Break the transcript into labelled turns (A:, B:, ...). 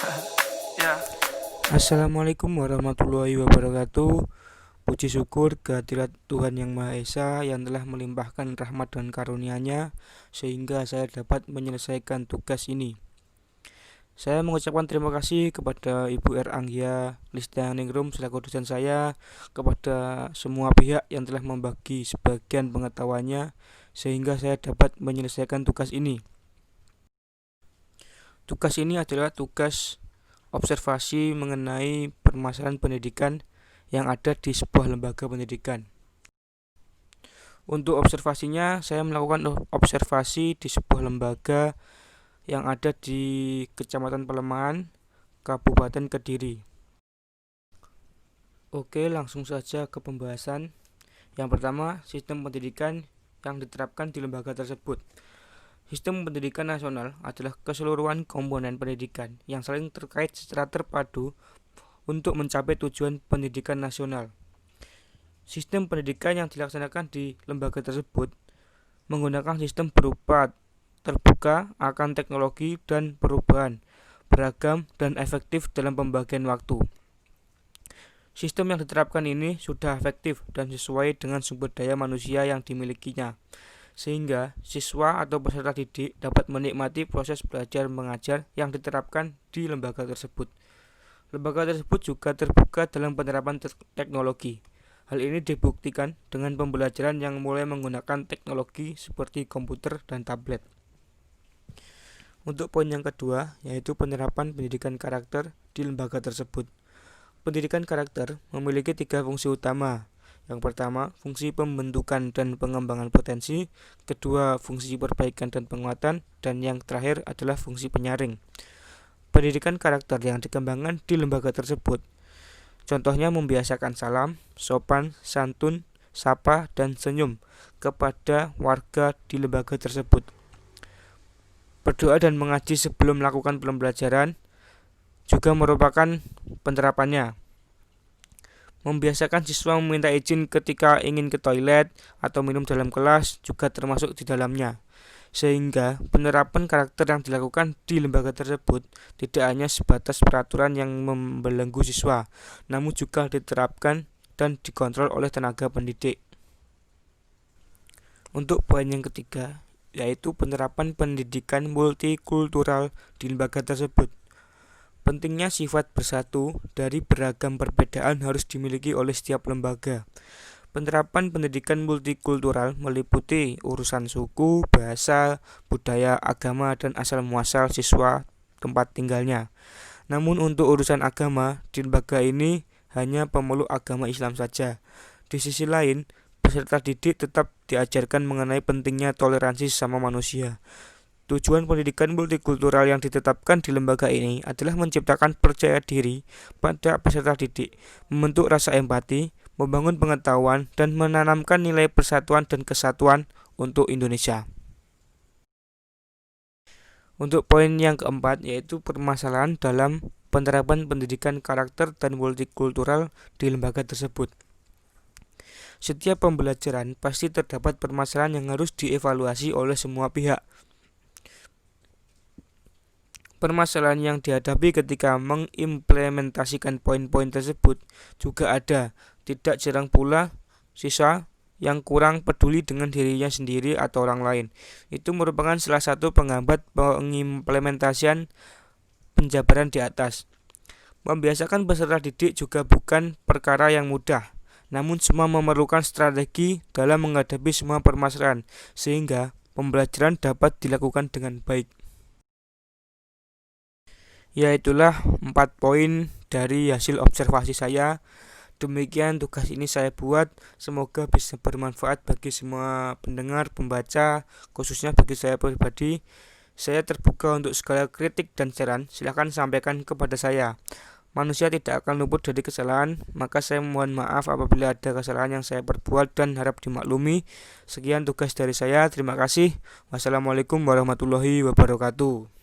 A: Ya,
B: Assalamualaikum warahmatullahi wabarakatuh. Puji syukur kehadirat Tuhan Yang Maha Esa yang telah melimpahkan rahmat dan karunia-Nya sehingga saya dapat menyelesaikan tugas ini. Saya mengucapkan terima kasih kepada Ibu R. Anggia Listianingrum selaku dosen saya, kepada semua pihak yang telah membagi sebagian pengetahuannya sehingga saya dapat menyelesaikan tugas ini. Tugas ini adalah tugas observasi mengenai permasalahan pendidikan yang ada di sebuah lembaga pendidikan. Untuk observasinya, saya melakukan observasi di sebuah lembaga yang ada di Kecamatan Pelemahan, Kabupaten Kediri. Oke, langsung saja ke pembahasan. Yang pertama, sistem pendidikan yang diterapkan di lembaga tersebut. Sistem pendidikan nasional adalah keseluruhan komponen pendidikan yang saling terkait secara terpadu untuk mencapai tujuan pendidikan nasional. Sistem pendidikan yang dilaksanakan di lembaga tersebut menggunakan sistem berupa terbuka akan teknologi dan perubahan, beragam dan efektif dalam pembagian waktu. Sistem yang diterapkan ini sudah efektif dan sesuai dengan sumber daya manusia yang dimilikinya, sehingga siswa atau peserta didik dapat menikmati proses belajar mengajar yang diterapkan di lembaga tersebut. Lembaga tersebut juga terbuka dalam penerapan teknologi. Hal ini dibuktikan dengan pembelajaran yang mulai menggunakan teknologi seperti komputer dan tablet. Untuk poin yang kedua, yaitu penerapan pendidikan karakter di lembaga tersebut. Pendidikan karakter memiliki 3 fungsi utama. Yang pertama, fungsi pembentukan dan pengembangan potensi. Kedua, fungsi perbaikan dan penguatan. Dan yang terakhir adalah fungsi penyaring. Pendidikan karakter yang dikembangkan di lembaga tersebut, contohnya membiasakan salam, sopan, santun, sapa, dan senyum kepada warga di lembaga tersebut. Berdoa dan mengaji sebelum melakukan pembelajaran juga merupakan penerapannya. Membiasakan siswa meminta izin ketika ingin ke toilet atau minum dalam kelas juga termasuk di dalamnya. Sehingga penerapan karakter yang dilakukan di lembaga tersebut tidak hanya sebatas peraturan yang membelenggu siswa, namun juga diterapkan dan dikontrol oleh tenaga pendidik. Untuk poin yang ketiga, yaitu penerapan pendidikan multikultural di lembaga tersebut. Pentingnya sifat bersatu dari beragam perbedaan harus dimiliki oleh setiap lembaga. Penerapan pendidikan multikultural meliputi urusan suku, bahasa, budaya, agama, dan asal-muasal siswa tempat tinggalnya. Namun untuk urusan agama, di lembaga ini hanya pemeluk agama Islam saja. Di sisi lain, peserta didik tetap diajarkan mengenai pentingnya toleransi sesama manusia. Tujuan pendidikan multikultural yang ditetapkan di lembaga ini adalah menciptakan percaya diri pada peserta didik, membentuk rasa empati, membangun pengetahuan, dan menanamkan nilai persatuan dan kesatuan untuk Indonesia. Untuk poin yang keempat, yaitu permasalahan dalam penerapan pendidikan karakter dan multikultural di lembaga tersebut. Setiap pembelajaran pasti terdapat permasalahan yang harus dievaluasi oleh semua pihak. Permasalahan yang dihadapi ketika mengimplementasikan poin-poin tersebut juga ada. Tidak jarang pula siswa yang kurang peduli dengan dirinya sendiri atau orang lain. Itu merupakan salah satu penghambat pengimplementasian penjabaran di atas. Membiasakan peserta didik juga bukan perkara yang mudah, namun semua memerlukan strategi dalam menghadapi semua permasalahan, sehingga pembelajaran dapat dilakukan dengan baik. Ya, itulah 4 poin dari hasil observasi saya. Demikian tugas ini saya buat, semoga bisa bermanfaat bagi semua pendengar, pembaca, khususnya bagi saya pribadi. Saya terbuka untuk segala kritik dan saran, silakan sampaikan kepada saya. Manusia tidak akan luput dari kesalahan, maka saya mohon maaf apabila ada kesalahan yang saya perbuat dan harap dimaklumi. Sekian tugas dari saya, terima kasih. Wassalamualaikum warahmatullahi wabarakatuh.